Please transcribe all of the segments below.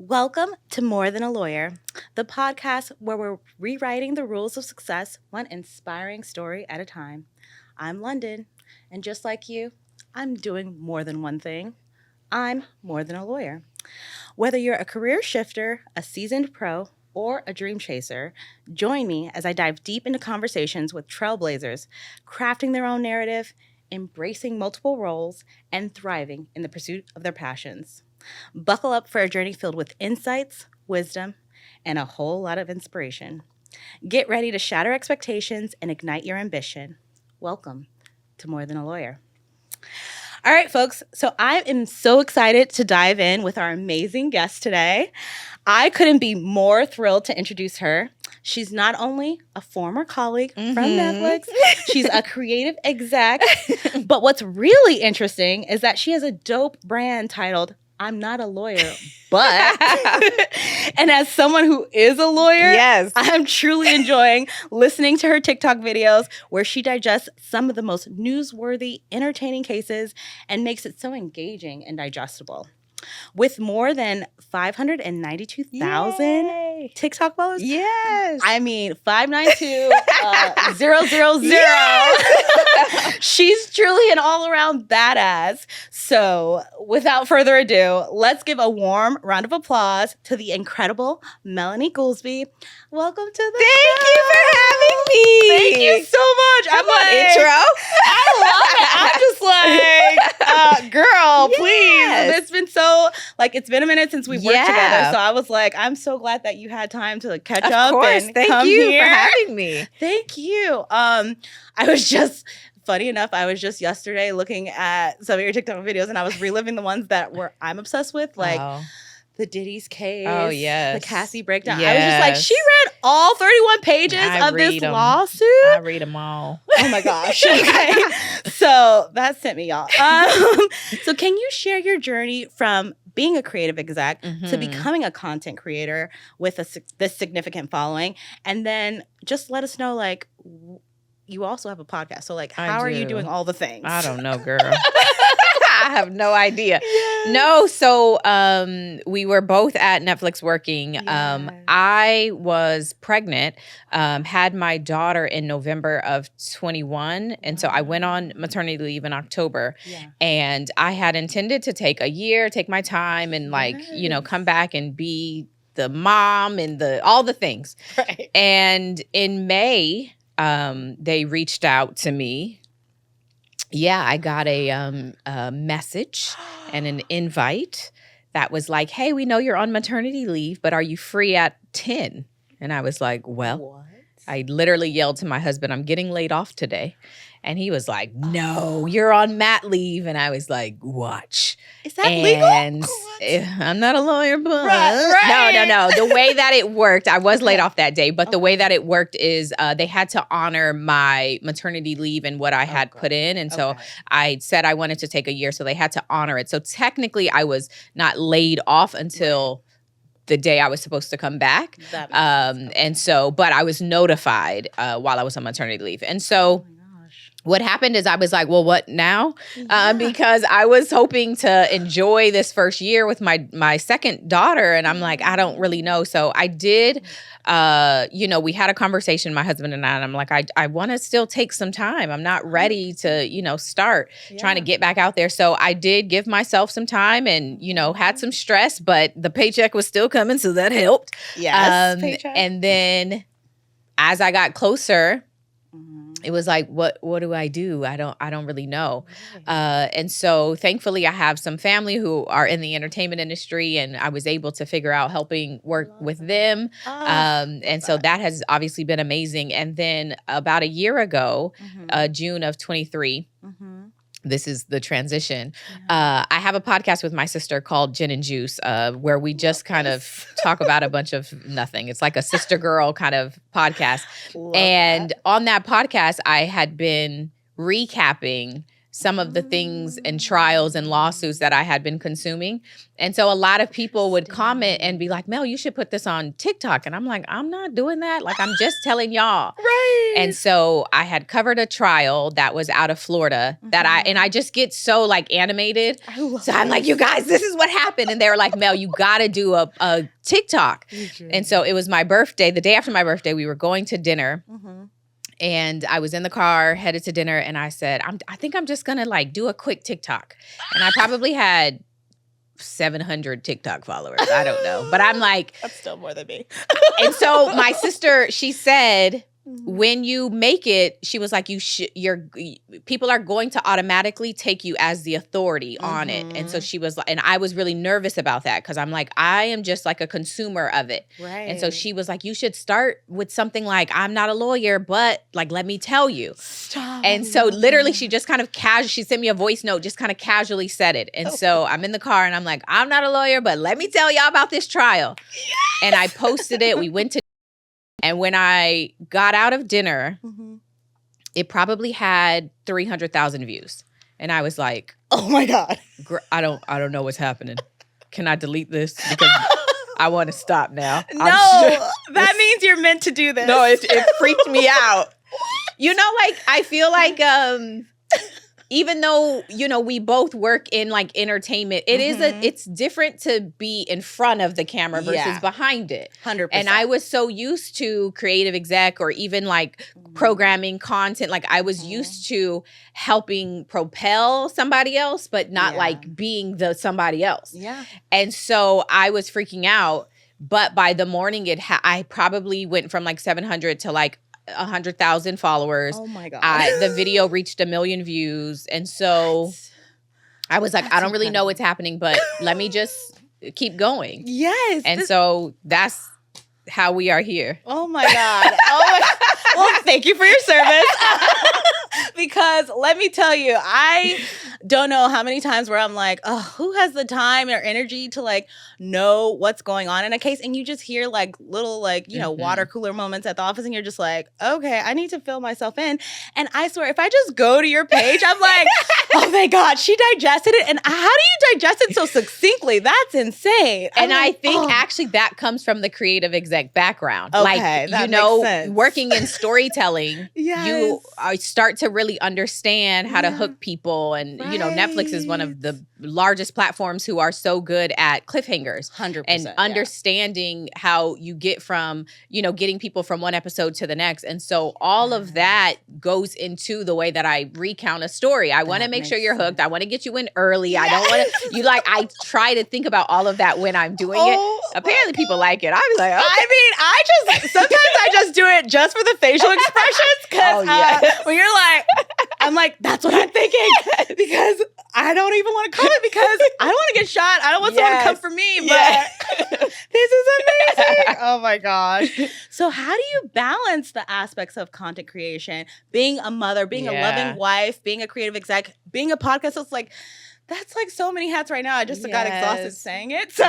Welcome to More Than a Lawyer, the podcast where we're rewriting the rules of success one inspiring story at a time. I'm London, and just like you, I'm doing more than one thing. I'm more than a lawyer. Whether you're a career shifter, a seasoned pro, or a dream chaser, join me as I dive deep into conversations with trailblazers, crafting their own narrative, embracing multiple roles, and thriving in the pursuit of their passions. Buckle up for a journey filled with insights, wisdom, and a whole lot of inspiration. Get ready to shatter expectations and ignite your ambition. Welcome to More Than a Lawyer. All right, folks. So I am so excited to dive in with our amazing guest today. I couldn't be more thrilled to introduce her. She's not only a former colleague from Netflix, she's a creative exec, but what's really interesting is that she has a dope brand titled I'm Not a Lawyer, but, and as someone who is a lawyer, yes, I'm truly enjoying listening to her TikTok videos where she digests some of the most newsworthy, entertaining cases and makes it so engaging and digestible. With more than 592,000 Yay. TikTok followers. Yes. I mean, 592,000. Yes. She's truly an all-around badass. So without further ado, let's give a warm round of applause to the incredible Melanie Goolsby. Welcome to the Thank show. you for having me. Thank you so much. Come on, intro. I love it. I'm just like, girl, please. Yes. It's been it's been a minute since we've worked together. So I was like, I'm so glad that you had time to catch up. Of course. And Thank come you here. for having me. Thank you. Funny enough, I was just yesterday looking at some of your TikTok videos and I was reliving the ones that I'm obsessed with, like the Diddy's case. Oh, yes. The Cassie breakdown. Yes. I was just like, she read all 31 pages of this lawsuit. I read them all. Oh my gosh. Okay. So that sent me, y'all. So can you share your journey from being a creative exec to becoming a content creator with this significant following? And then just let us know, like, you also have a podcast. So, like, how are you doing all the things? I don't know, girl. I have no idea. Yes. No, so we were both at Netflix working. Yes. I was pregnant, had my daughter in November of 21. And so I went on maternity leave in October. Yeah. And I had intended to take a year, take my time and come back and be the mom and all the things. Right. And in May, they reached out to me. Yeah, I got a message and an invite that was like, hey, we know you're on maternity leave, but are you free at 10? And I was like, well, what? I literally yelled to my husband, I'm getting laid off today. And he was like, no, you're on mat leave. And I was like, watch. Is that legal? And I'm not a lawyer, but right. No. The way that it worked, I was laid off that day, but the way that it worked is they had to honor my maternity leave and what I had put in. And so I said I wanted to take a year, so they had to honor it. So technically I was not laid off until the day I was supposed to come back. And so, but I was notified while I was on maternity leave. And so what happened is I was like, well, what now? Yeah. Because I was hoping to enjoy this first year with my second daughter. And I'm like, I don't really know. So I did, we had a conversation, my husband and I'm like, I want to still take some time. I'm not ready to, start trying to get back out there. So I did give myself some time and, had some stress, but the paycheck was still coming. So that helped. Yes. And then as I got closer, it was like, what do I do? I don't really know. And so thankfully I have some family who are in the entertainment industry and I was able to figure out helping work with them. And so that has obviously been amazing. And then about a year ago, June of 23, this is the transition. I have a podcast with my sister called Gin and Juice, where we just kind of talk about a bunch of nothing. It's like a sister girl kind of podcast. And on that podcast, I had been recapping some of the things and trials and lawsuits that I had been consuming. And so a lot of people would comment and be like, Mel, you should put this on TikTok. And I'm like, I'm not doing that. Like, I'm just telling y'all. Right. And so I had covered a trial that was out of Florida that I just get so like animated. So I'm like, you guys, this is what happened. And they were like, Mel, you got to do a TikTok. And so it was my birthday. The day after my birthday, we were going to dinner. And I was in the car headed to dinner, and I said, I think I'm just gonna like do a quick TikTok. And I probably had 700 TikTok followers. I don't know, but I'm like, that's still more than me. And so my sister, she said, when you make it, she was like, people are going to automatically take you as the authority on it. And so she was like, and I was really nervous about that because I'm like, I am just like a consumer of it. Right. And so she was like, you should start with something like, I'm not a lawyer, but like, let me tell you. Stop. And so literally she just kind of she sent me a voice note, just kind of casually said it. And so I'm in the car and I'm like, I'm not a lawyer, but let me tell y'all about this trial. Yes! And I posted it. We went to And when I got out of dinner, it probably had 300,000 views. And I was like, oh my God. I don't know what's happening. Can I delete this? Because I want to stop now. No, that means you're meant to do this. No, it freaked me out. You know, like, I feel like even though, you know, we both work in like entertainment, it's different to be in front of the camera versus behind it. 100%. And I was so used to creative exec or even like programming content. Like I was used to helping propel somebody else, but not like being the somebody else. Yeah. And so I was freaking out. But by the morning, I probably went from like 700 to like 100,000 followers. Oh my God. The video reached 1 million views. And so I was like, I don't really know what's happening, but let me just keep going. Yes. And so that's how we are here. Oh my God. Well, thank you for your service. Because let me tell you, I don't know how many times where I'm like, oh, who has the time or energy to like know what's going on in a case? And you just hear like little like, you know, water cooler moments at the office and you're just like, okay, I need to fill myself in. And I swear, if I just go to your page, I'm like, oh my God, she digested it. And how do you digest it so succinctly? That's insane. And I think actually that comes from the creative exec background. Okay, like, that you know, makes sense. working in storytelling, you start to really understand how to hook people. And, you know, Netflix is one of the largest platforms who are so good at cliffhangers. 100%. And understanding how you get from, you know, getting people from one episode to the next. And so all of that goes into the way that I recount a story. I want to make sure you're hooked. I want to get you in early. I don't want to, I try to think about all of that when I'm doing it. Apparently people like it. I'm like, okay. I mean, sometimes I just do it just for the facial expressions. Because when you're like, I'm like, that's what I'm thinking. Because I don't even want to comment because I don't want to get shot. I don't want someone to come for me. But this is amazing. Oh my gosh. So how do you balance the aspects of content creation, being a mother, being a loving wife, being a creative exec, being a podcast? So it's like, that's like so many hats right now. I just got exhausted saying it. So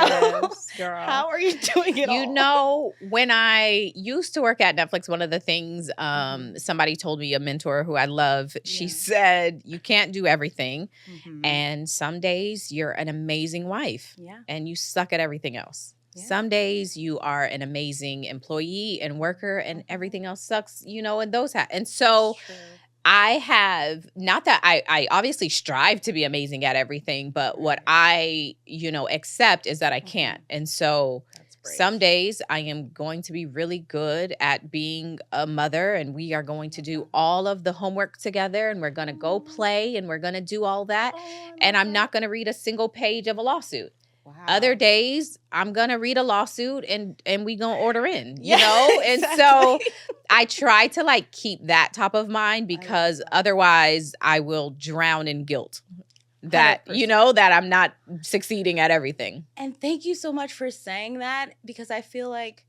girl. How are you doing it all? You know, when I used to work at Netflix, one of the things somebody told me, a mentor who I love, she said, you can't do everything. And some days you're an amazing wife and you suck at everything else. Yeah. Some days you are an amazing employee and worker and everything else sucks, you know, and those and so I have, not that I obviously strive to be amazing at everything, but what I, you know, accept is that I can't. And so some days I am going to be really good at being a mother and we are going to do all of the homework together and we're going to go play and we're going to do all that. And I'm not going to read a single page of a lawsuit. Wow. Other days, I'm going to read a lawsuit and we going to order in, you know? And so I try to like keep that top of mind because otherwise I will drown in guilt that, 100%. You know, that I'm not succeeding at everything. And thank you so much for saying that because I feel like,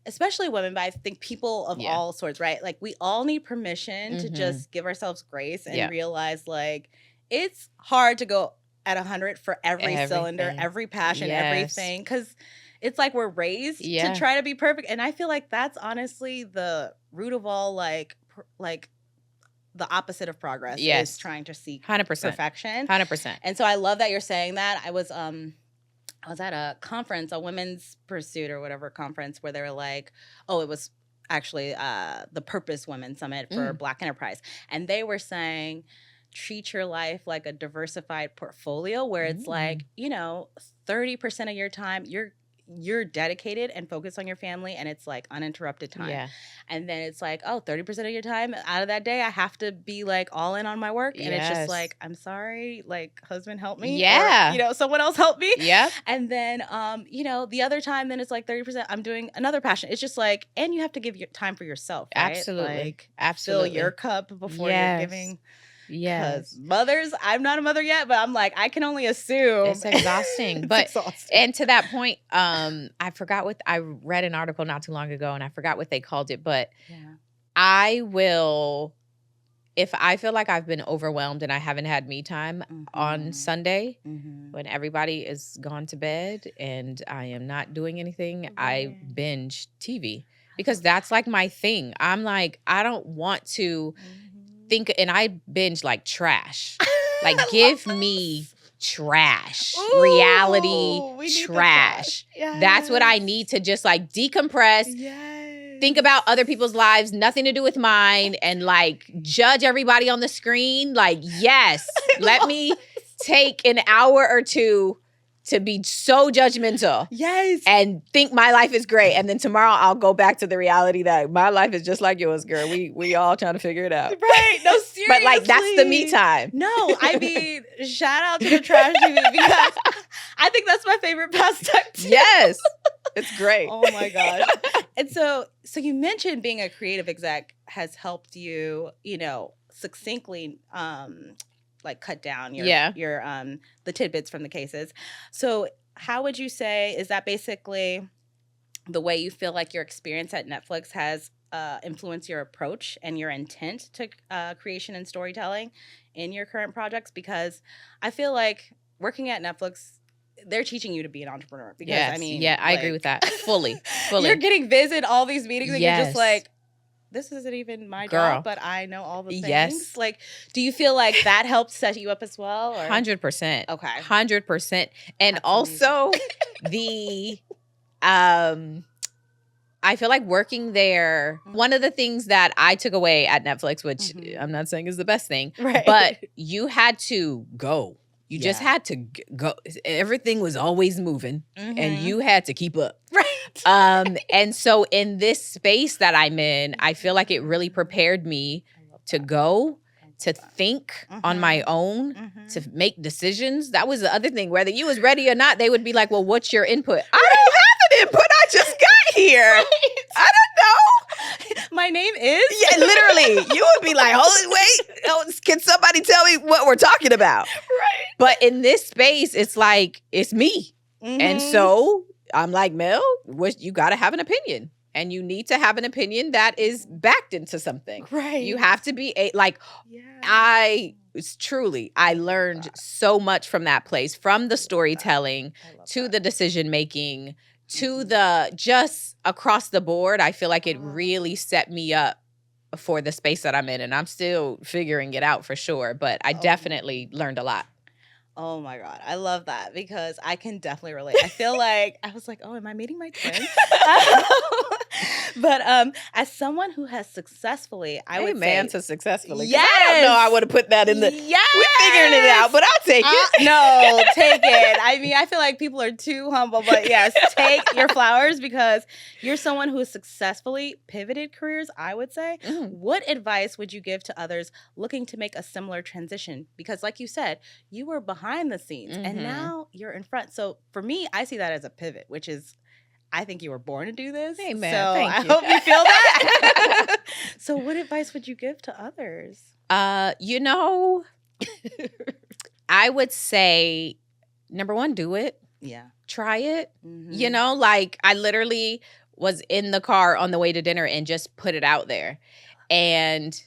especially women, but I think people of all sorts, right? Like we all need permission to just give ourselves grace and realize like it's hard to go at 100 for every cylinder, every passion, everything. Because it's like we're raised to try to be perfect. And I feel like that's honestly the root of all like the opposite of progress Yes. is trying to seek 100%. perfection. 100%. And so I love that you're saying that. I was at a conference, a Women's Pursuit or whatever conference, where they were like, oh, it was actually the Purpose Women Summit for Black Enterprise. And they were saying, treat your life like a diversified portfolio where it's like, 30% of your time you're dedicated and focused on your family, and it's like uninterrupted time. Yeah. And then it's like, 30% of your time out of that day, I have to be like all in on my work. And it's just like, I'm sorry, like, husband, help me. Yeah. Or, someone else help me. Yeah. And then, the other time, then it's like 30%, I'm doing another passion. It's just like, and you have to give your time for yourself, right? Absolutely. Like, Absolutely. fill your cup before you're giving. Yes. Because mothers, I'm not a mother yet, but I'm like, I can only assume. It's exhausting. But exhausting. And to that point, I forgot I read an article not too long ago, and I forgot what they called it, but I will, if I feel like I've been overwhelmed and I haven't had me time on Sunday, when everybody is gone to bed and I am not doing anything, I binge TV. Because that's like my thing. I'm like, I don't want to think, and I binge like trash. Like, give me trash. Reality trash. Yes. That's what I need to just like decompress. Think about other people's lives, nothing to do with mine, and like judge everybody on the screen. Like, yes, let me take an hour or two to be so judgmental. Yes. And think my life is great. And then tomorrow I'll go back to the reality that my life is just like yours, girl. We all trying to figure it out. Right. No, seriously. But like, that's the me time. No, I mean, shout out to the trash TV, because I think that's my favorite pastime too. Yes. It's great. Oh my gosh. And so you mentioned being a creative exec has helped you, succinctly like cut down your the tidbits from the cases. So how would you say, is that basically the way you feel like your experience at Netflix has influenced your approach and your intent to creation and storytelling in your current projects? Because I feel like working at Netflix, they're teaching you to be an entrepreneur. Because I agree with that fully. You're getting visit all these meetings and you're just like, this isn't even my job, but I know all the things. Yes. Like, do you feel like that helped set you up as well? Or? 100%. Okay. 100%. And That's also the, I feel like working there, one of the things that I took away at Netflix, which I'm not saying is the best thing, but you had to go. You just had to go. Everything was always moving and you had to keep up. Right. And so in this space that I'm in, I feel like it really prepared me to go, to think on my own, to make decisions. That was the other thing. Whether you was ready or not, they would be like, well, what's your input? I don't have an input. I just got here. I don't know. My name is? Yeah, literally. You would be like, wait, can somebody tell me what we're talking about? Right. But in this space, it's like, it's me. And so I'm like, Mel, you got to have an opinion. And you need to have an opinion that is backed into something. Right. You have to be I learned so much from that place, from the storytelling to the decision making to the just across the board. I feel like it really set me up for the space that I'm in. And I'm still figuring it out for sure. But I definitely learned a lot. Oh my God. I love that because I can definitely relate. I feel like I was like, oh, am I meeting my twin? But as someone who has successfully, I would say to successfully. Yes. I don't know I would have put that in the Yes. We're figuring it out, but I'll take it. No, take it. I mean, I feel like people are too humble, but yes, take your flowers because you're someone who has successfully pivoted careers, I would say. What advice would you give to others looking to make a similar transition? Because like you said, you were behind the scenes and now you're in front. So for me, I see that as a pivot, which is, I think you were born to do this. Amen. So Thank I you. hope you feel that. So what advice would you give to others? I would say, number one, do it. Yeah. Try it. Like I literally was in the car on the way to dinner and just put it out there. And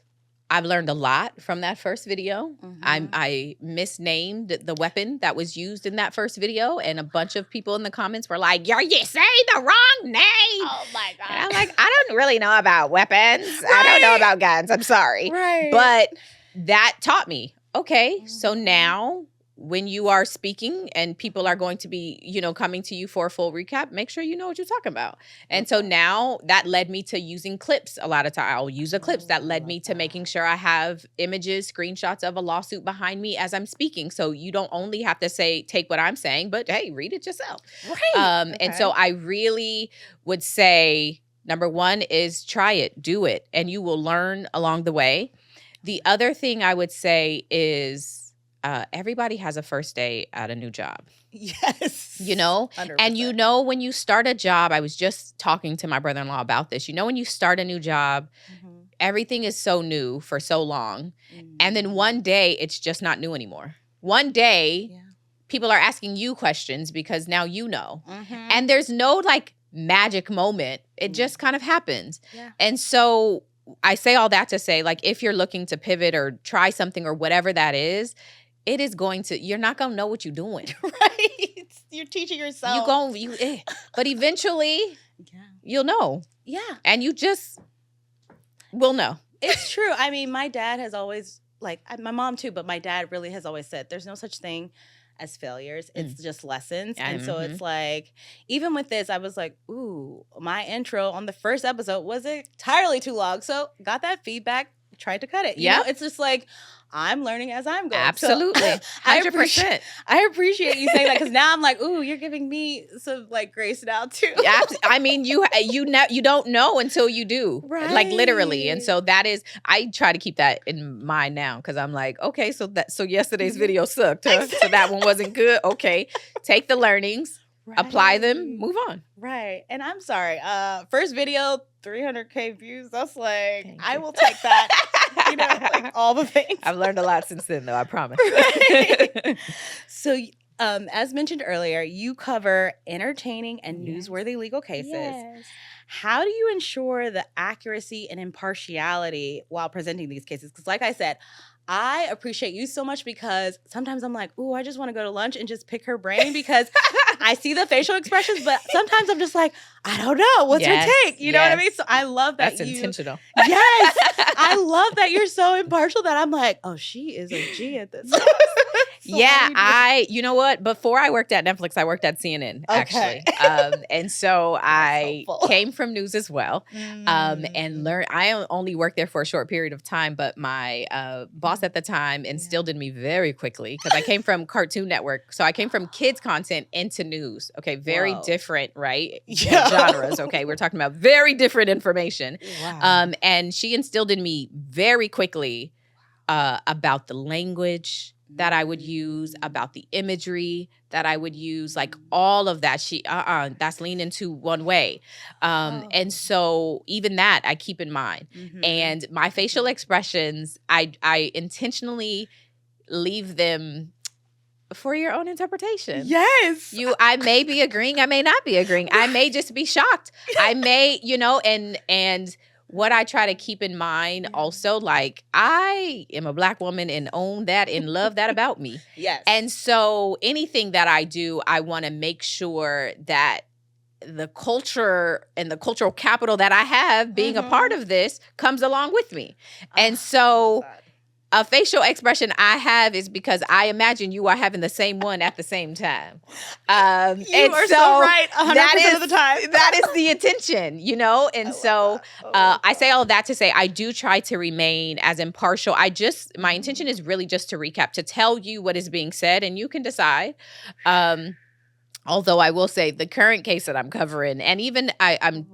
I've learned a lot from that first video. Mhm. I misnamed the weapon that was used in that first video, and a bunch of people in the comments were like, "You're saying the wrong name." Oh my God. And I'm like, I don't really know about weapons. I don't know about guns. I'm sorry. Right. But that taught me, okay, so Mhm. now when you are speaking and people are going to be, coming to you for a full recap, make sure you know what you're talking about. And so now that led me to using clips a lot of time. I'll use a clips that led me to making sure I have images, screenshots of a lawsuit behind me as I'm speaking. So you don't only have to take what I'm saying, but hey, read it yourself. Right. And so I really would say, number one is try it, do it, and you will learn along the way. The other thing I would say is, everybody has a first day at a new job. Yes. 100%. And when you start a job, I was just talking to my brother-in-law about this. When you start a new job, everything is so new for so long. And then one day it's just not new anymore. One day people are asking you questions because now you know. And there's no like magic moment. It just kind of happens. Yeah. And so I say all that to say, like, if you're looking to pivot or try something or whatever that is, it is you're not going to know what you're doing. Right. You're teaching yourself. But eventually you'll know. Yeah. And you just will know. It's true. I mean, my dad has always, like, my mom too, but my dad really has always said there's no such thing as failures. It's just lessons. And so it's like, even with this, I was like, ooh, my intro on the first episode was entirely too long. So got that feedback, tried to cut it. You know, it's just like, I'm learning as I'm going. Absolutely. So, 100%. I appreciate you saying that, because now I'm like, ooh, you're giving me some like grace now too. Yeah, I mean, you don't know until you do, right? Like literally. And so that is, I try to keep that in mind now, because I'm like, okay, so yesterday's video sucked, huh? Exactly. So that one wasn't good. Okay, take the learnings, apply them, move on. Right. And I'm sorry. First video, 300K views. That's like, I will take that. Like all the things. I've learned a lot since then, though, I promise. Right. So, as mentioned earlier, you cover entertaining and newsworthy legal cases. Yes. How do you ensure the accuracy and impartiality while presenting these cases? Because like I said, I appreciate you so much, because sometimes I'm like, ooh, I just want to go to lunch and just pick her brain, because I see the facial expressions, but sometimes I'm just like, I don't know. What's her take? You know what I mean? So I love that. That's intentional. Yes. I love that you're so impartial that I'm like, oh, she is a G at this. You know what? Before I worked at Netflix, I worked at CNN, actually. And so I came from news as well, and learned. I only worked there for a short period of time, but my boss at the time instilled in me very quickly, because I came from Cartoon Network. So I came from kids content into news. Okay, very different, right? Genres. Okay, we're talking about very different information. Wow. And she instilled in me very quickly about the language that I would use, about the imagery that I would use, like all of that. That's leaning to one way. And so even that I keep in mind. And my facial expressions, I intentionally leave them for your own interpretation. Yes. I may be agreeing, I may not be agreeing. I may just be shocked. I may, and what I try to keep in mind also, like, I am a Black woman and own that and love that about me. Yes. And so anything that I do, I want to make sure that the culture and the cultural capital that I have being a part of this comes along with me. And so a facial expression I have is because I imagine you are having the same one at the same time. You are so right 100% of the time. That is the intention, And so I say all of that to say I do try to remain as impartial. My intention is really just to recap, to tell you what is being said, and you can decide. Although I will say the current case that I'm covering, and even I'm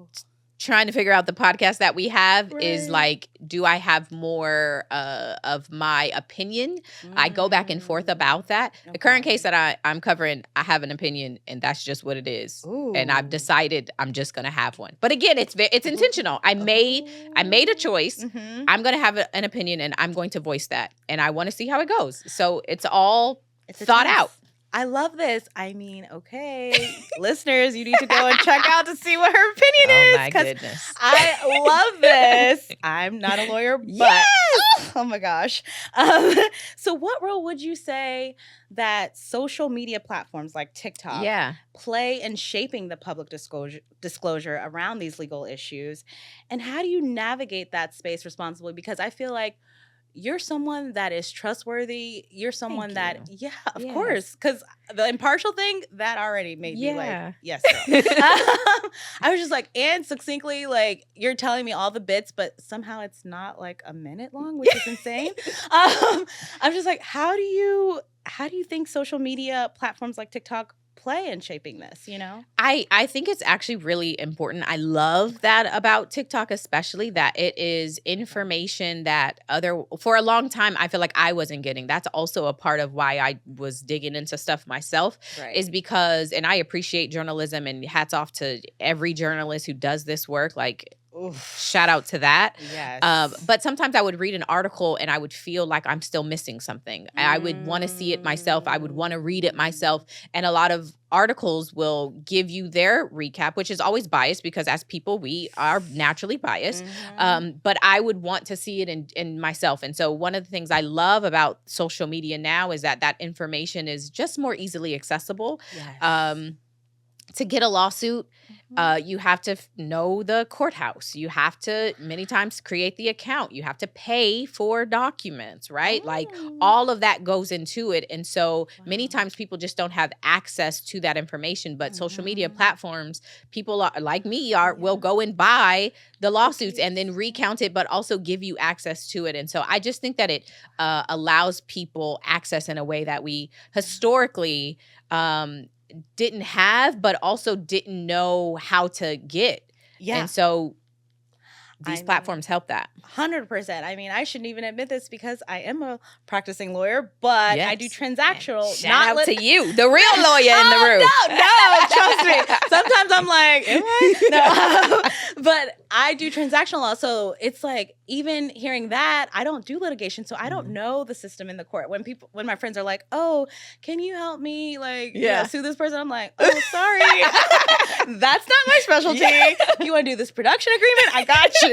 trying to figure out the podcast that we have is like, do I have more of my opinion? I go back and forth about that. The current case that I'm covering, I have an opinion, and that's just what it is. And I've decided I'm just going to have one. But again, it's intentional. I made a choice. I'm going to have an opinion, and I'm going to voice that. And I want to see how it goes. So it's all thought out. I love this. I mean, okay, listeners, you need to go and check out to see what her opinion is. Oh my goodness. I love this. I'm not a lawyer, but Yes! oh my gosh. So what role would you say that social media platforms like TikTok play in shaping the public disclosure around these legal issues? And how do you navigate that space responsibly? Because I feel like you're someone that is trustworthy. You're someone that, of course, because the impartial thing, that already made me like, yes, girl. I was just like, and succinctly, like, you're telling me all the bits, but somehow it's not like a minute long, which is insane. I'm just like, how do you think social media platforms like TikTok play in shaping this, you know? I think it's actually really important. I love that about TikTok, especially that it is information that for a long time, I feel like I wasn't getting. That's also a part of why I was digging into stuff myself, is because, and I appreciate journalism, and hats off to every journalist who does this work. Like, shout out to that. Yes. But sometimes I would read an article and I would feel like I'm still missing something. I would want to see it myself. I would want to read it myself. And a lot of articles will give you their recap, which is always biased because as people, we are naturally biased. But I would want to see it in myself. And so one of the things I love about social media now is that information is just more easily accessible. Yes. To get a lawsuit, you have to know the courthouse. You have to many times create the account. You have to pay for documents, right? Like all of that goes into it. And so many times people just don't have access to that information. But social media platforms, people like me will go and buy the lawsuits and then recount it, but also give you access to it. And so I just think that it allows people access in a way that we historically didn't have, but also didn't know how to get. And so these platforms help that. 100%. I mean, I shouldn't even admit this because I am a practicing lawyer, but I do transactional. Shout out to you, the real lawyer in the room. No, trust me. Sometimes I'm like, am I? No. But I do transactional law. So it's like, even hearing that, I don't do litigation. So I don't know the system in the court. When my friends are like, oh, can you help me sue this person? I'm like, oh, sorry. That's not my specialty. You want to do this production agreement? I got you.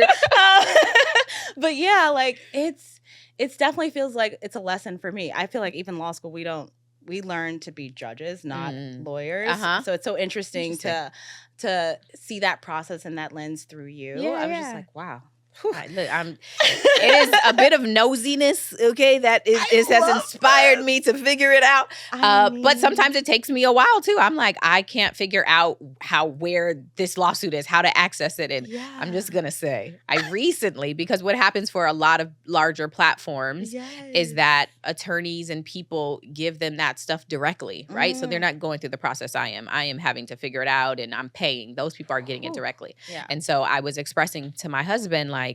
But yeah, like it's definitely feels like it's a lesson for me. I feel like even law school, we learn to be judges, not lawyers. So it's so interesting to see that process and that lens through you. I was just like, wow. It is a bit of nosiness, okay, that has inspired me to figure it out. But sometimes it takes me a while too. I'm like, I can't figure out where this lawsuit is, how to access it. And I'm just gonna say, I recently, because what happens for a lot of larger platforms is that attorneys and people give them that stuff directly, right? So they're not going through the process I am. I am having to figure it out, and I'm paying. Those people are getting it directly. And so I was expressing to my husband, like,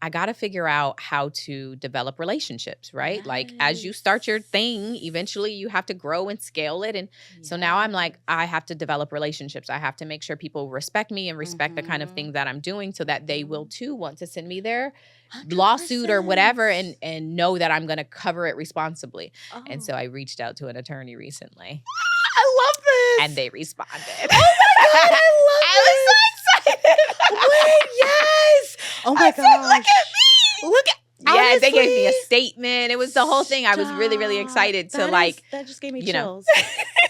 I got to figure out how to develop relationships, right? Like, as you start your thing, eventually you have to grow and scale it. And so now I'm like, I have to develop relationships. I have to make sure people respect me and respect the kind of thing that I'm doing so that they will too want to send me their 100%. Lawsuit or whatever and know that I'm going to cover it responsibly. And so I reached out to an attorney recently. I love this. And they responded. Oh my God, I was so excited. Wait, yes. Oh my God. Look at me. Look at honestly, they gave me a statement. It was the whole thing. I was really, really excited to that just gave me chills.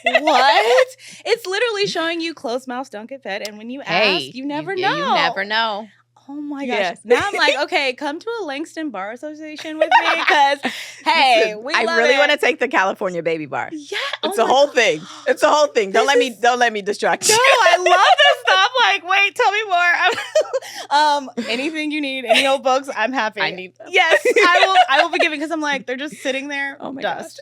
What? It's literally showing you closed mouths don't get fed. And when you ask, you never know. You never know. Oh my gosh. Yes. Now I'm like, okay, come to a Langston Bar Association with me because, hey, I really want to take the California Baby Bar. Yeah. It's a whole thing. It's a whole thing. Don't let me distract you. No, I love this stuff. Like, wait, tell me more. Anything you need, any old books, I'm happy. I need them. Yes, I will be giving because I'm like, they're just sitting there. Oh my dust.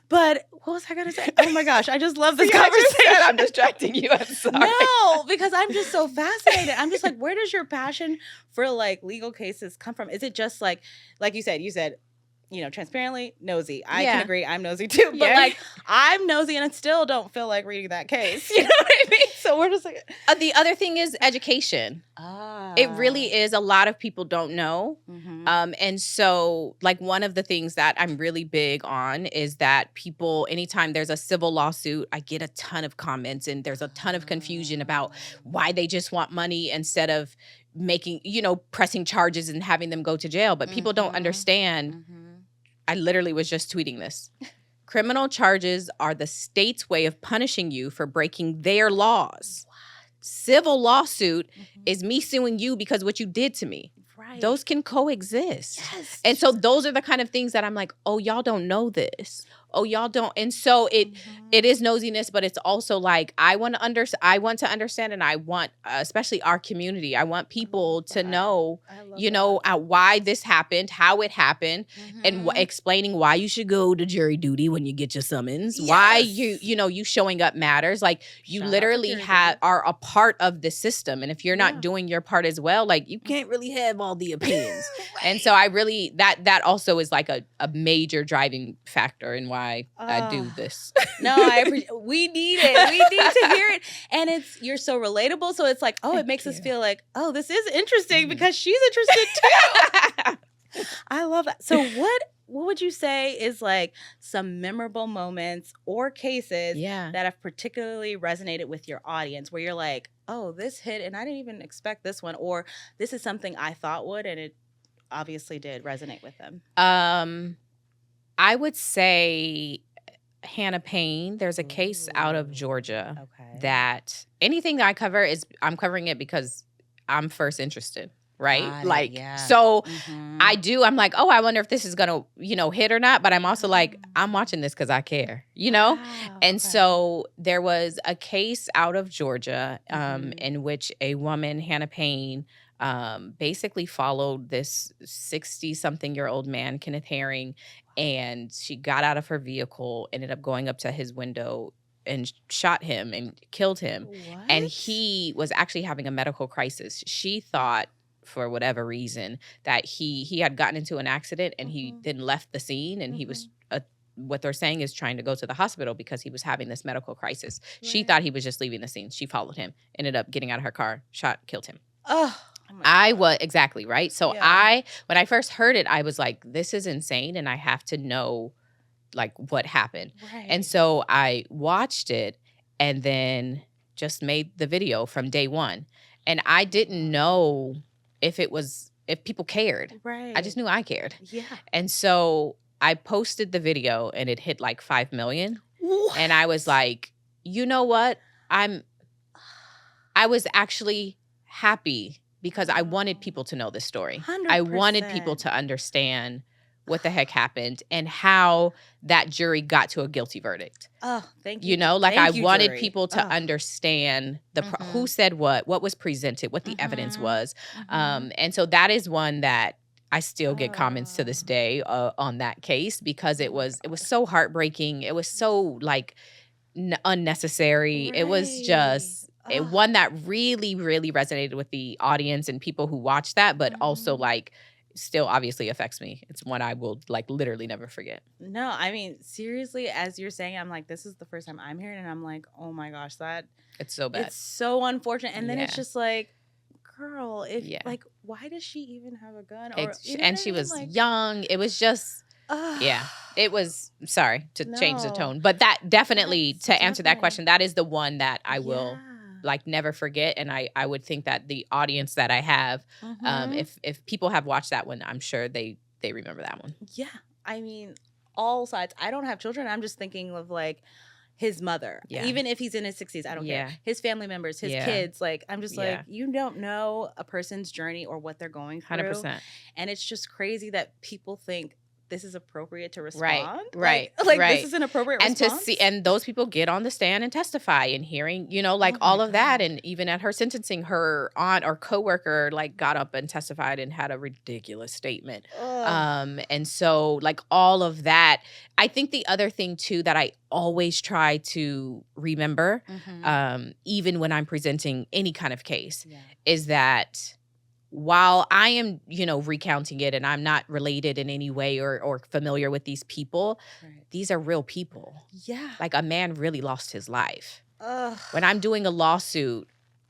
But what was I gonna say? Oh my gosh, I just love this conversation. I'm distracting you. I'm sorry. No, because I'm just so fascinated. I'm just like, where does your passion for like legal cases come from? Is it just like you said, transparently nosy. I can agree. I'm nosy too. But like, I'm nosy and I still don't feel like reading that case. You know what I mean? So we're just like. The other thing is education. It really is. A lot of people don't know. And so, like, one of the things that I'm really big on is that people, anytime there's a civil lawsuit, I get a ton of comments and there's a ton of confusion about why they just want money instead of making, pressing charges and having them go to jail. But people don't understand. I literally was just tweeting this. Criminal charges are the state's way of punishing you for breaking their laws. Civil lawsuit is me suing you because what you did to me. Right. Those can coexist. Yes. And so those are the kind of things that I'm like, oh, y'all don't know this. Oh, y'all don't. And so it is nosiness, but it's also like I want to understand, and I want, especially our community, I want people to know, why this happened, how it happened, and explaining why you should go to jury duty when you get your summons. Yes. Why you showing up matters. Like you literally are a part of the system, and if you're not doing your part as well, like you can't really have all the opinions. Right. And so I really that also is like a major driving factor in why I do this. No, we need it. We need to hear it. And you're so relatable. So it's like, it makes us feel like, this is interesting because she's interested too. I love that. So what would you say is like some memorable moments or cases that have particularly resonated with your audience where you're like, this hit and I didn't even expect this one, or this is something I thought would, and it obviously did resonate with them? I would say Hannah Payne. There's a case out of Georgia that anything that I cover I'm covering it because I'm first interested, right? I'm like, I wonder if this is going to, hit or not. But I'm also like, I'm watching this because I care, Wow, and so there was a case out of Georgia in which a woman, Hannah Payne, basically followed this 60-something-year-old man, Kenneth Herring, and she got out of her vehicle, ended up going up to his window and shot him and killed him. What? And he was actually having a medical crisis. She thought, for whatever reason, that he had gotten into an accident and he then left the scene, and he was what they're saying is trying to go to the hospital because he was having this medical crisis. Right. She thought he was just leaving the scene. She followed him, ended up getting out of her car, shot, killed him. I was exactly right. So when I first heard it, I was like, this is insane. And I have to know like what happened. Right. And so I watched it and then just made the video from day one. And I didn't know if people cared. Right. I just knew I cared. Yeah. And so I posted the video and it hit like 5 million. What? And I was like, you know what? I was actually happy because I wanted people to know this story. 100%. I wanted people to understand what the heck happened and how that jury got to a guilty verdict. Oh, thank you. I wanted people to understand who said what was presented, what the evidence was. And so that is one that I still get comments to this day on that case because it was so heartbreaking. It was so like unnecessary. Right. It was just one that really, really resonated with the audience and people who watched that, but also like still obviously affects me. It's one I will like literally never forget. No, I mean, seriously, as you're saying, I'm like, this is the first time I'm hearing it, and I'm like, oh my gosh, it's so bad. It's so unfortunate. And then it's just like, girl, like, why does she even have a gun? Or, and she was like, young. It was just, it was, sorry to change the tone, but that definitely, to answer that question, that is the one that I will like never forget. And I would think that the audience that I have, if people have watched that one, I'm sure they remember that one. Yeah. I mean, all sides. I don't have children. I'm just thinking of like his mother, even if he's in his 60s, I don't care. His family members, his kids. Like, I'm just like, you don't know a person's journey or what they're going through. 100%. And it's just crazy that people think this is appropriate to respond. Right. Like this is an appropriate response. And those people get on the stand and testify and hearing, like all of that. And even at her sentencing, her aunt or coworker like got up and testified and had a ridiculous statement. And so like all of that. I think the other thing too that I always try to remember, even when I'm presenting any kind of case, is that while I am, recounting it and I'm not related in any way or familiar with these people, these are real people. Yeah. Like a man really lost his life. When I'm doing a lawsuit,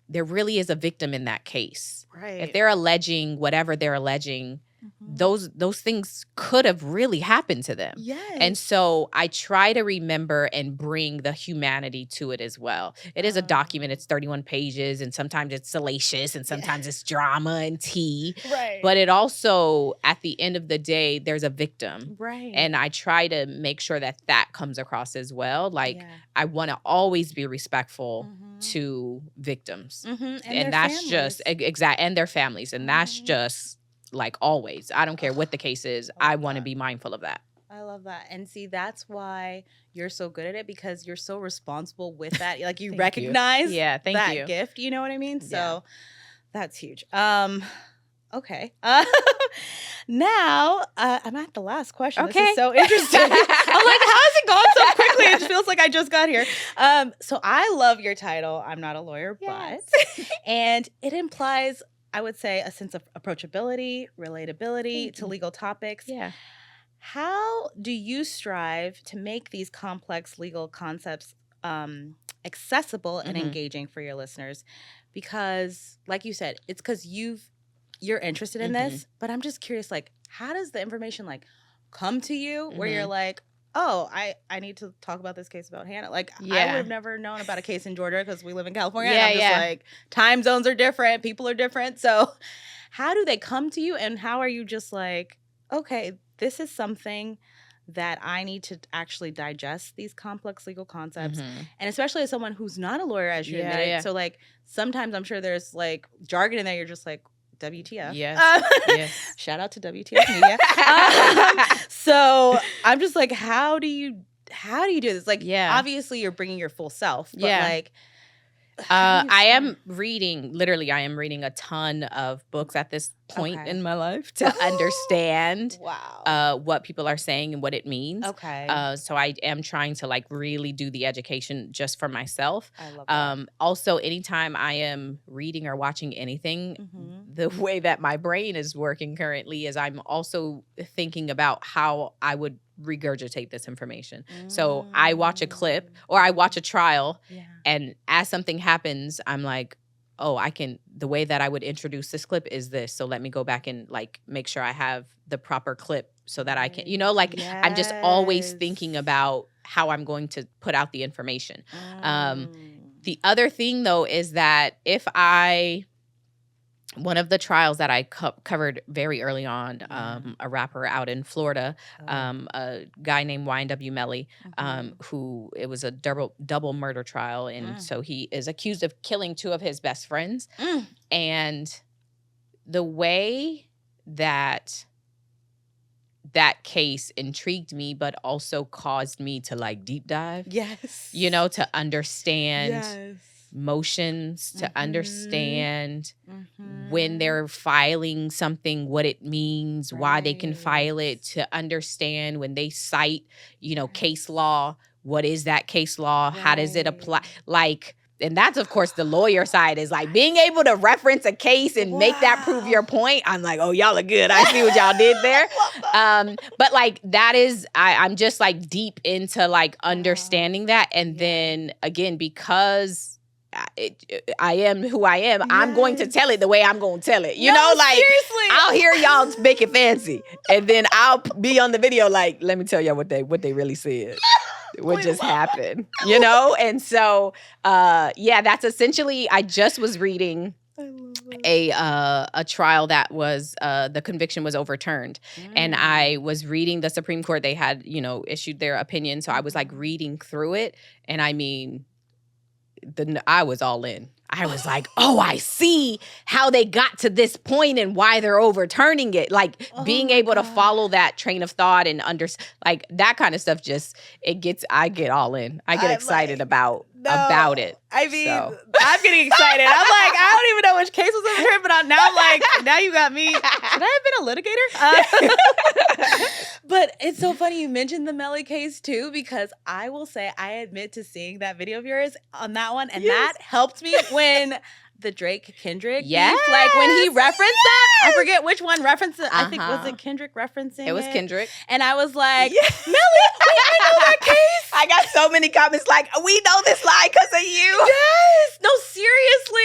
there really is a victim in that case. Right. If they're alleging whatever they're alleging, those things could have really happened to them. Yes. And so I try to remember and bring the humanity to it as well. It is a document. It's 31 pages, and sometimes it's salacious and sometimes it's drama and tea. Right. But it also, at the end of the day, there's a victim. Right. And I try to make sure that comes across as well. Like, I want to always be respectful to victims. And that's families. just, and their families. And that's just, like, always. I don't care what the case is. I want to be mindful of that. I love that. And see, that's why you're so good at it, because you're so responsible with that. Like, you recognize that gift. You know what I mean? So that's huge. Okay. Now, I'm at the last question. Okay. This is so interesting. I'm like, how is it going so quickly? It feels like I just got here. So I love your title, I'm Not a Lawyer, But. And it implies, I would say, a sense of approachability, relatability to legal topics. Yeah. How do you strive to make these complex legal concepts accessible and engaging for your listeners? Because, like you said, it's because you're interested in this, but I'm just curious, like, how does the information, like, come to you where you're like, oh, I need to talk about this case about Hannah. Like, I would have never known about a case in Georgia because we live in California. And I'm just like, time zones are different. People are different. So how do they come to you? And how are you just like, okay, this is something that I need to actually digest these complex legal concepts. And especially as someone who's not a lawyer, as you admitted. So, like, sometimes I'm sure there's, like, jargon in there. You're just like, WTF. Yes. Shout out to WTF Media. So I'm just like, how do you do this? Like, obviously you're bringing your full self, but like, I am reading a ton of books at this point in my life to understand what people are saying and what it means. So I am trying to, like, really do the education just for myself. I love that. Also, anytime I am reading or watching anything, the way that my brain is working currently is I'm also thinking about how I would regurgitate this information. So I watch a clip or I watch a trial, and as something happens, I'm like, oh, the way that I would introduce this clip is this. So let me go back and, like, make sure I have the proper clip so that I can, like, I'm just always thinking about how I'm going to put out the information. The other thing, though, is that one of the trials that I covered very early on, a rapper out in Florida, a guy named YNW Melly, who, it was a double murder trial. And so he is accused of killing two of his best friends. And the way that case intrigued me, but also caused me to, like, deep dive. To understand motions, to understand when they're filing something, what it means, why they can file it, to understand when they cite, case law, what is that case law? How does it apply? Like, and that's, of course, the lawyer side, is like being able to reference a case and make that prove your point. I'm like, oh, y'all are good. I see what y'all did there. But, like, that is, I'm just, like, deep into, like, understanding that. And then, again, because I am who I am, I'm going to tell it the way I'm going to tell it. You know, like, seriously. I'll hear y'all make it fancy, and then I'll be on the video like, let me tell y'all what they really said. What just happened, And so, that's essentially, I just was reading a trial that was, the conviction was overturned. And I was reading the Supreme Court. They had, issued their opinion. So I was, like, reading through it. And I mean, I was all in. I was like, oh, I see how they got to this point and why they're overturning it. Like, being able to follow that train of thought and like, that kind of stuff, I get all in. I get excited about it. I mean, I'm getting excited. I'm like, I don't even know which case was overturned, but now I'm like, now you got me. Should I have been a litigator? But it's so funny you mentioned the Melly case too, because I will say I admit to seeing that video of yours on that one, and that helped me when the Drake Kendrick beef, like when he referenced that, I forget which one referenced it. I think, was it Kendrick referencing it? It was Kendrick. And I was like, Melly, I know that case. I got so many comments like, we know this lie because of you. Yes. No, seriously.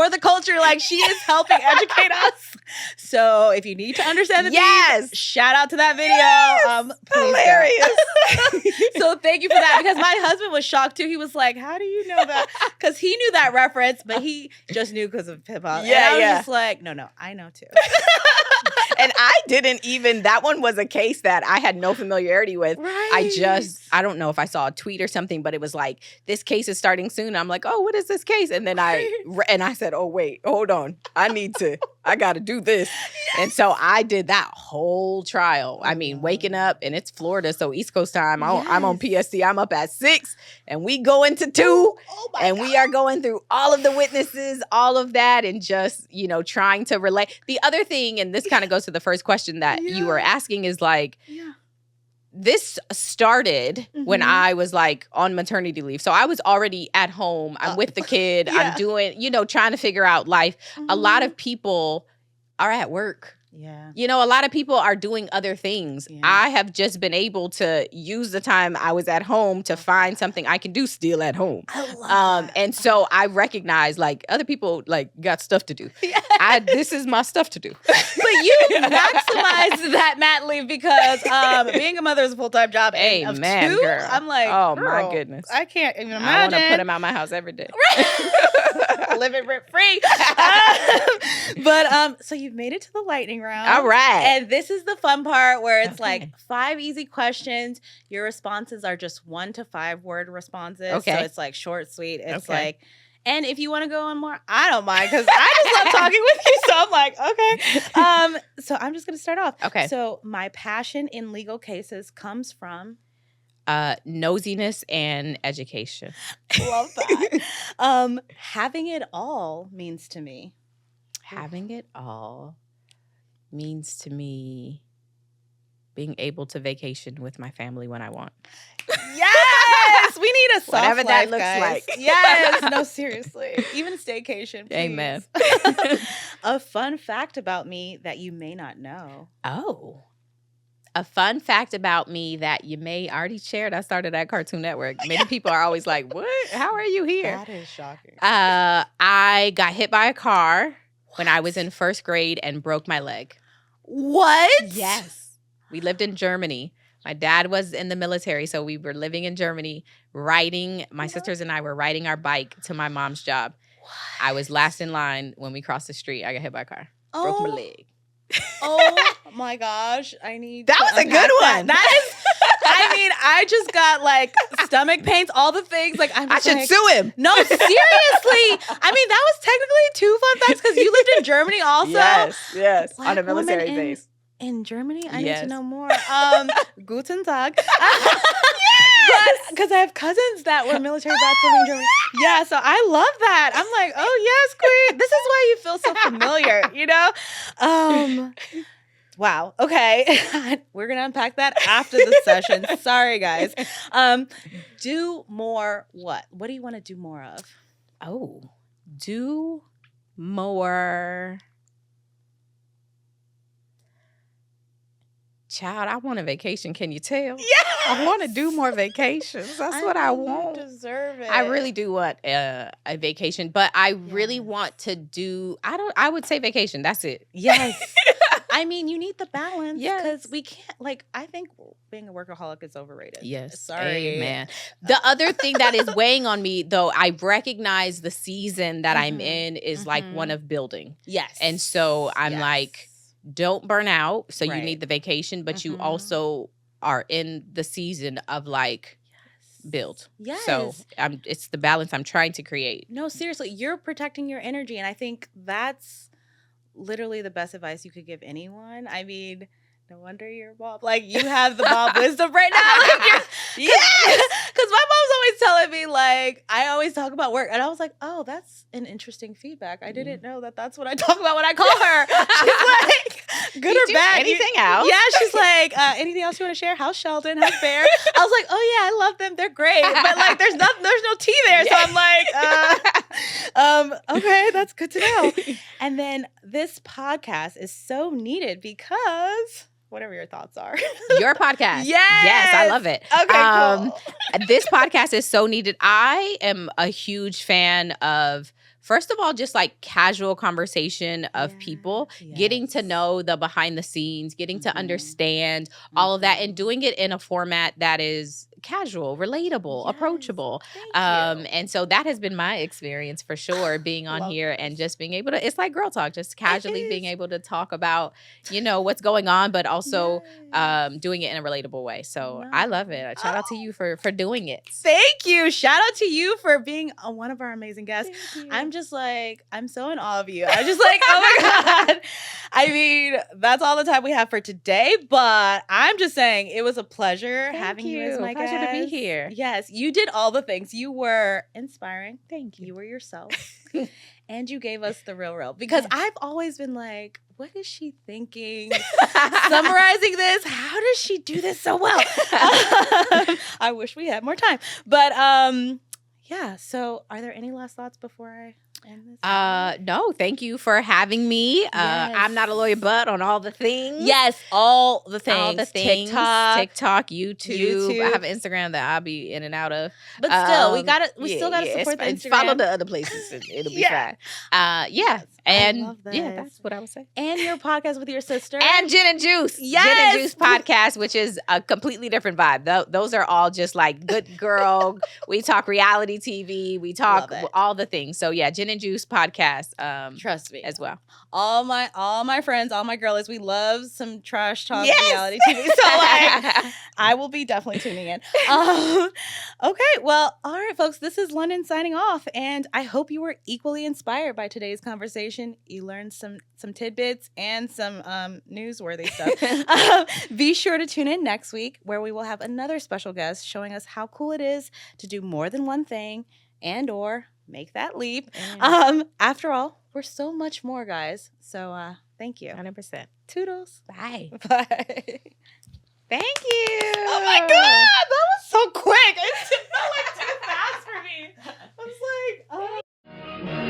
for the culture. Like, she is helping educate us. So if you need to understand the beef, shout out to that video. Hilarious. So thank you for that, because my husband was shocked too. He was like, how do you know that? Because he knew that reference, but he just knew because of hip hop. Yeah, and I was just like, no, I know too. And I didn't even, that one was a case that I had no familiarity with. Right. I don't know if I saw a tweet or something, but it was like, this case is starting soon. I'm like, oh, what is this case? And then I said, oh, wait, hold on. I got to do this. Yes. And so I did that whole trial. I mean, waking up, and it's Florida, so East Coast time. I'm on PST. I'm up at 6 and we go into 2 and God. We are going through all of the witnesses, all of that, and just, trying to relate. The other thing, and this kind of goes to the first question that you were asking, is like, this started when I was like on maternity leave. So I was already at home. I'm with the kid. I'm doing, trying to figure out life. A lot of people are at work. Yeah. A lot of people are doing other things. Yeah. I have just been able to use the time I was at home to find something I can do still at home. I love that. And so I recognize, like, other people, like, got stuff to do. This is my stuff to do. But you maximize that mat leave, because being a mother is a full-time job. And Amen, of 2, girl. I'm like, oh, my goodness. I can't even imagine. I want to put him out of my house every day. Living rent free. But so you've made it to the lightning round. All right. And this is the fun part, where it's like 5 easy questions. Your responses are just 1 to 5 word responses. Okay. So it's like short, sweet. It's like, and if you want to go on more, I don't mind, because I just love talking with you. So I'm like, okay. So I'm just going to start off. Okay. So my passion in legal cases comes from nosiness and education. Love that. Having it all means to me. Having it all means to me being able to vacation with my family when I want. Yes! We need a soft whatever that life, looks guys. like. Yes. No, seriously. Even staycation, please. Amen. A fun fact about me that you may not know. Oh. A fun fact about me that you may already shared. I started at Cartoon Network. Many people are always like, what? How are you here? That is shocking. I got hit by a car when I was in 1st grade and broke my leg. What? Yes. We lived in Germany. My dad was in the military, so we were living in Germany, my sisters and I were riding our bike to my mom's job. What? I was last in line when we crossed the street. I got hit by a car. Broke my leg. Oh my gosh. That was a good one. That is, I just got like stomach pains, all the things. Like, I should sue him. No, seriously. That was technically 2 fun facts, because you lived in Germany also. Yes. Black on a military woman base. In Germany? I need Yes. to know more. Guten Tag. Because I have cousins that were military brats living in Germany. Yeah, so I love that. I'm like, oh, yes, queen. This is why you feel so familiar, Wow. Okay. We're going to unpack that after the session. Sorry, guys. Do more what? What do you want to do more of? Oh, do more. Child, I want a vacation. Can you tell? Yes! I want to do more vacations. That's what I want. You deserve it. I really do want a vacation, but I really want to do, I would say vacation. That's it. Yes. You need the balance. Yes. Because we can't, I think being a workaholic is overrated. Yes. Sorry. Amen. The other thing that is weighing on me, though, I recognize the season that I'm in is like one of building. Yes. And so I'm like, don't burn out. So you Right. need the vacation, but you also are in the season of like build. Yes. So it's the balance I'm trying to create. No, seriously, you're protecting your energy. And I think that's literally the best advice you could give anyone. No wonder you're Bob. Like, you have the Bob wisdom right now. Yes. Because my mom's always telling me, like, I always talk about work. And I was like, oh, that's an interesting feedback. I didn't know that that's what I talk about when I call her. She's like, good or bad. Anything else? Yeah, she's like, anything else you want to share? How's Sheldon? How's Bear? I was like, oh, yeah, I love them. They're great. But, like, there's no tea there. So I'm like, okay, that's good to know. And then this podcast is so needed because... whatever your thoughts are. Your podcast. Yes, I love it. Okay, cool. This podcast is so needed. I am a huge fan of First of all, just like casual conversation of Yeah, people, getting to yes. know the behind the scenes, getting to Mhm. understand all of that, and Mhm. doing it in a format that is casual, relatable, Yes. approachable. Thank you. And so that has been my experience for sure, being on Love here and this. just being able to, it's like girl talk, just It casually being is. able to talk about, what's going on, but also Yes. doing it in a relatable way. So I love No. it. Shout out to you for doing it. Thank you. Shout out to you for being one of our amazing guests. Thank you. I'm just like, I'm so in awe of you. I'm just like, oh my God. I mean, that's all the time we have for today, but I'm just saying it was a pleasure Thank having you as my Pleasure to be guest. here. Yes, you did all the things. You were inspiring. Thank You you. were yourself. And you gave us the real. Because Yes. I've always been like, what is she thinking? Summarizing this, how does she do this so well? I wish we had more time. But yeah, so are there any last thoughts before I end this? No, thank you for having me. I'm not a lawyer, but on all the things. Yes, all the things. All the things. TikTok, YouTube. I have an Instagram that I'll be in and out of. But still, we still gotta support the it's Instagram. fine. Follow the other places and it'll be fine. Yes, and I love that's what I would say. And your podcast with your sister. And Gin and Juice. Yes. Gin and Juice podcast, which is a completely different vibe. Those are all just like good girl. We talk reality TV. We talk all the things. So yeah, Gin and Juice podcast. Trust me. As well. All my friends, all my girlies, we love some trash talk reality TV. So like I will be definitely tuning in. Okay, well, all right, folks, this is London signing off, and I hope you were equally inspired by today's conversation. You learned some tidbits and some newsworthy stuff. Be sure to tune in next week, where we will have another special guest showing us how cool it is to do more than one thing and or make that leap. After all, we're so much more, guys. So thank you. 100%. Toodles. Bye. Bye. Thank you. Oh my God, that was so quick. It felt like too fast for me. I was like, oh.